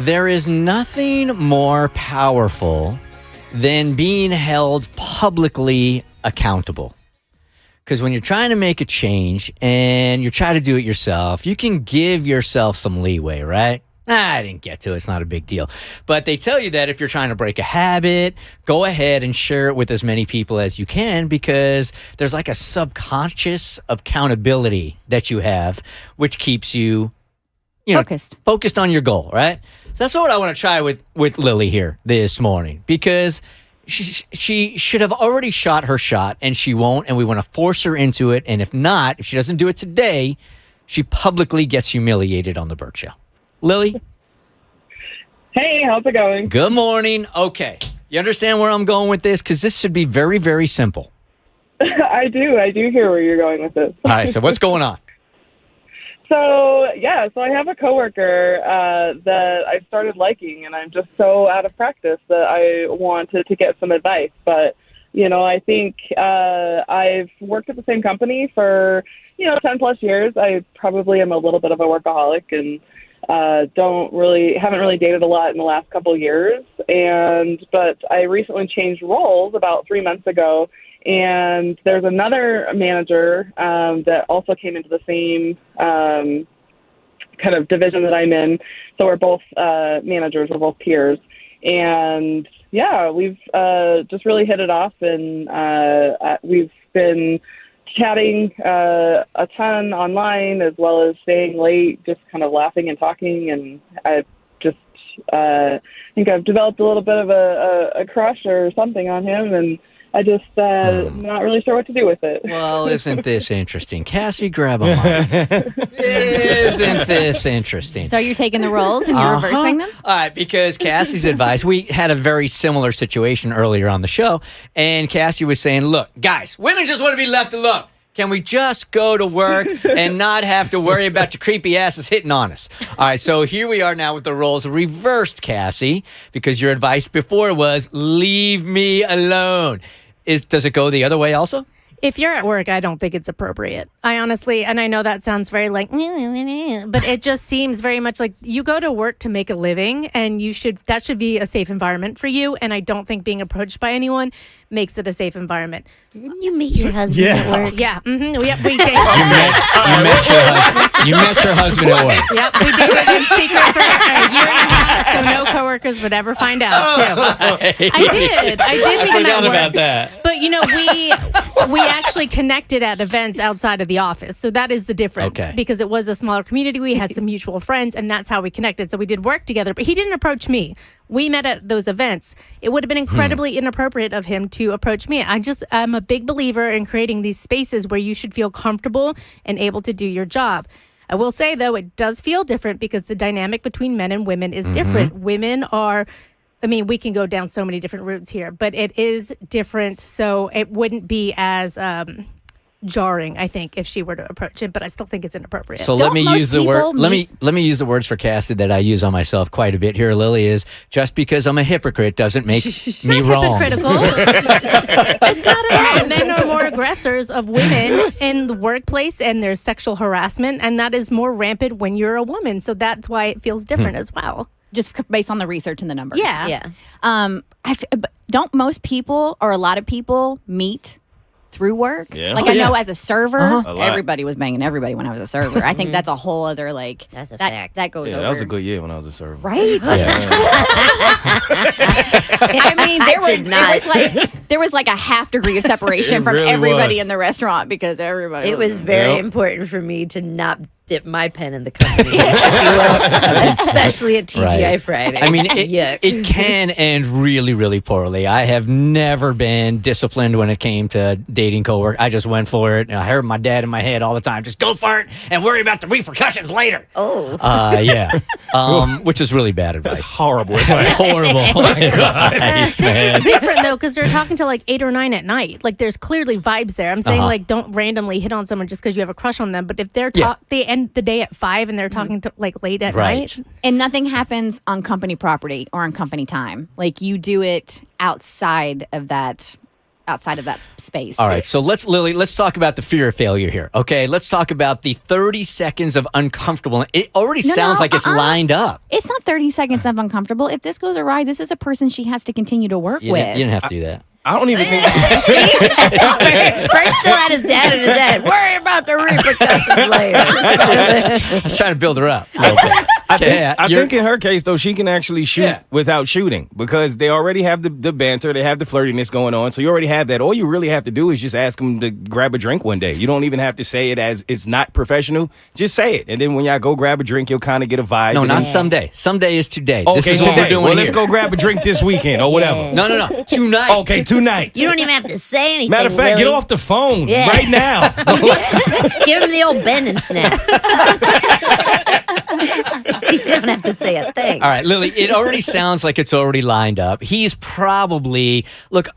There is nothing more powerful than being held publicly accountable. Because when you're trying to make a change and you're trying to do it yourself, you can give yourself some leeway, right? I didn't get to it. It's not a big deal. But they tell you that if you're trying to break a habit, go ahead and share it with as many people as you can, because there's like a subconscious accountability that you have, which keeps you, focused on your goal, right? So that's what I want to try with Lily here this morning, because she should have already shot her shot, and she won't, and we want to force her into it. And if she doesn't do it today, she publicly gets humiliated on the Bert Show. Lily? Hey, how's it going? Good morning. Okay. You understand where I'm going with this? Because this should be very, very simple. I do hear where you're going with this. All right, so what's going on? So I have a coworker that I started liking, and I'm just so out of practice that I wanted to get some advice. But, I think I've worked at the same company for, 10 plus years. I probably am a little bit of a workaholic and haven't really dated a lot in the last couple of years. But I recently changed roles about 3 months ago, and there's another manager that also came into the same kind of division that I'm in. So we're both managers, we're both peers. And yeah, we've just really hit it off, and we've been chatting a ton online, as well as staying late, just kind of laughing and talking. And I just think I've developed a little bit of a crush or something on him, and I just not really sure what to do with it. Well, isn't this interesting? Cassie, grab a mic. Isn't this interesting? So you're taking the roles and you're reversing them? All right, because Cassie's advice, we had a very similar situation earlier on the show, and Cassie was saying, look, guys, women just want to be left alone. Can we just go to work and not have to worry about your creepy asses hitting on us? All right, so here we are now with the roles reversed, Cassie, because your advice before was leave me alone. Does it go the other way also? If you're at work, I don't think it's appropriate. I honestly, and I know that sounds very like, but it just seems very much like you go to work to make a living, and that should be a safe environment for you. And I don't think being approached by anyone makes it a safe environment. Didn't you meet your husband at work? Yeah. Mm-hmm. Yep, we dated. You met your husband at work. Yep, we dated in secret for a year and a half, so no coworkers would ever find out, too. I did meet him at work. About that. But, we actually connected at events outside of the office. So that is the difference. Okay. Because it was a smaller community. We had some mutual friends, and that's how we connected. So we did work together, but he didn't approach me. We met at those events. It would have been incredibly inappropriate of him to approach me. I'm a big believer in creating these spaces where you should feel comfortable and able to do your job. I will say, though, it does feel different because the dynamic between men and women is different. Women are... we can go down so many different routes here, but it is different. So it wouldn't be as jarring, I think, if she were to approach him. But I still think it's inappropriate. So let me use the word. Let me use the words for Cassie that I use on myself quite a bit here. Lily, is just because I'm a hypocrite doesn't make me wrong. Hypocritical. It's not at all. Men are more aggressors of women in the workplace, and there's sexual harassment, and that is more rampant when you're a woman. So that's why it feels different as well. Just based on the research and the numbers. Yeah. Don't most people or a lot of people meet through work? Yeah. Like I know as a server, A lot. everybody was banging everybody when I was a server. I think that's a whole other That's a fact. That goes over. That was a good year when I was a server. Right? There was like a half degree of separation from really everybody was. in the restaurant because everybody It was very important for me to not dip my pen in the company, if you will, especially at TGI Right. Friday. I mean, Yuck. it can end really, really poorly. I have never been disciplined when it came to dating coworkers. I just went for it. And I heard my dad in my head all the time, just go for it and worry about the repercussions later. Oh. Yeah. Which is really bad advice. That's horrible advice. Horrible advice, man. It's different, though, because they're talking to like 8 or 9 at night. Like, there's clearly vibes there. I'm saying, like, don't randomly hit on someone just because you have a crush on them. But if they're they end the day at 5 and they're talking to like late at night. And nothing happens on company property or on company time. Like you do it outside of that outside of that space. All right, so let's talk about the fear of failure here. Okay, let's talk about the 30 seconds of uncomfortable. It already sounds like it's lined up. It's not 30 seconds of uncomfortable. If this goes awry, this is a person she has to continue to work You with. didn't have to do that. I don't even think. Bert's still had his dad in his head. Worry about the repercussions later. I was trying to build her up. a little bit. I think in her case, though, she can actually shoot without shooting because they already have the banter, they have the flirtiness going on. So you already have that. All you really have to do is just ask them to grab a drink one day. You don't even have to say it as it's not professional. Just say it. And then when y'all go grab a drink, you'll kind of get a vibe. No, not someday. Someday is today. Okay, this is what we're doing well, here. let's go grab a drink this weekend or whatever. No. Tonight. Okay, tonight. You don't even have to say anything. Matter of fact, Lily. get off the phone right now. Give him the old bend and snap. You don't have to say a thing. All right, Lily, it already sounds like it's already lined up. He's probably, look,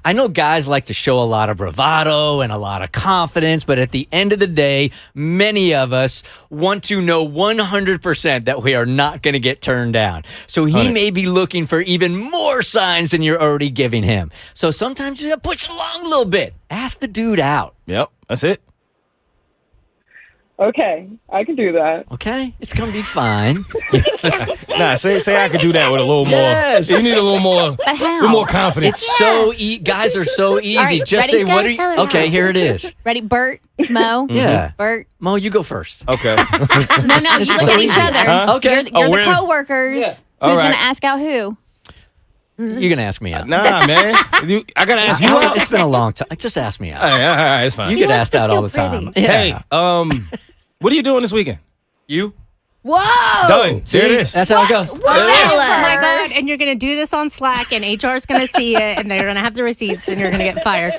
I know guys like to show a lot of bravado and a lot of confidence, but at the end of the day, many of us want to know 100% that we are not going to get turned down. So he may be looking for even more signs than you're already giving him. So sometimes you push it along a little bit. Ask the dude out. Yep, that's it. Okay, I can do that. Okay? It's going to be fine. Nah, say I could do that with a little more. Yes. You need a little more, But how? little more confidence. It's so guys are so easy. right, Just ready? say what are you? Tell her Okay, how. here it is. Ready? Bert, Mo, Yeah. Bert. Mo, you go first. Okay. No, you is look so at each easy. other. Huh? Okay. You're we're the in- coworkers. Yeah. All Who's right. going to ask out who? You're going to ask me out. Nah, man. I gotta ask you out. It's been a long time. Just ask me All out. right, it's fine. You get wants asked to out all feel the time. pretty. Yeah. Hey, what are you doing this weekend? You? Whoa! Done. See, There it is. that's how it goes. Oh my God. And you're going to do this on Slack, and HR is going to see it, and they're going to have the receipts, and you're going to get fired.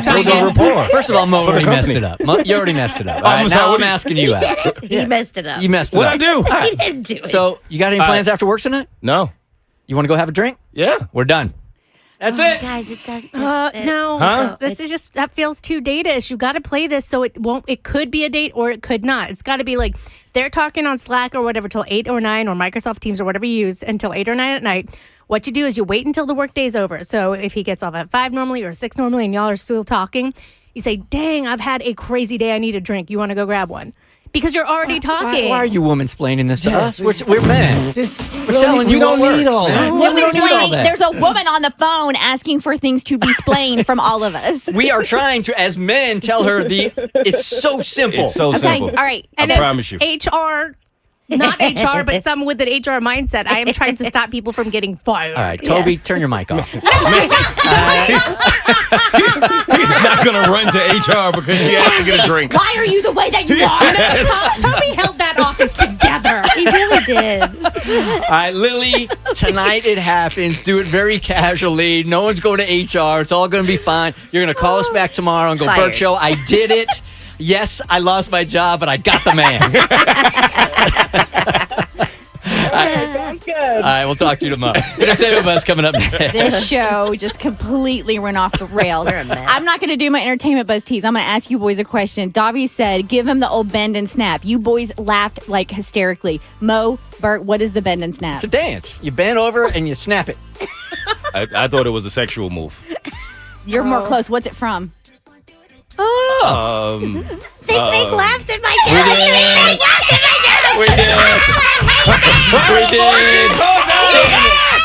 Those are rapport. First of all, Mo For the already messed company. it up. Mo, you already messed it up. All I'm right, sorry, now what I'm do you- asking you out. He messed it up. You messed it What'd up. I do? He didn't do it. So, you got any plans after work tonight? No. You want to go have a drink? Yeah. We're done. That's it. Guys, it does. No, Huh? this is just that feels too date-ish. You got to play this so it won't. It could be a date or it could not. It's got to be like they're talking on Slack or whatever till 8 or 9 or Microsoft Teams or whatever you use until 8 or 9 at night. What you do is you wait until the workday's over. So if he gets off at 5 normally or 6 normally, and y'all are still talking, you say, "Dang, I've had a crazy day. I need a drink. You want to go grab one?" Because you're already talking. Why are you woman-splaining this to us? We're men. We're telling we you don't what need works, all that. man. Women We don't need all explaining. that. There's a woman on the phone asking for things to be explained from all of us. We are trying to, as men, tell her it's so simple. It's so Okay, simple. all right. And I it's promise you. HR, not HR, but someone with an HR mindset. I am trying to stop people from getting fired. All right, Toby, turn your mic off. He's not gonna run to HR because she has to get a drink. Why are you the way that you are? Toby held that office together. He really did. All right, Lily, tonight it happens. Do it very casually. No one's going to HR. It's all going to be fine. You're going to call us back tomorrow and go, Fired. Bert Show, I did it. Yes, I lost my job, but I got the man. Sounds good. All right, we'll talk to you tomorrow. Entertainment Buzz coming up next. This show just completely went off the rails. You're a mess. I'm not going to do my entertainment buzz tease. I'm going to ask you boys a question. Davy said, give him the old bend and snap. You boys laughed like hysterically. Mo, Bert, what is the bend and snap? It's a dance. You bend over and you snap it. I thought it was a sexual move. You're more close. What's it from? Oh. They laughed at my We joke. did. We did. We did.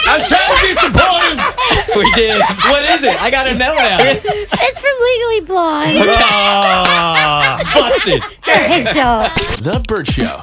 I was trying to be supportive. We did. What is it? I got to know now. It's from Legally Blonde. Busted. Good joke. The Bert Show.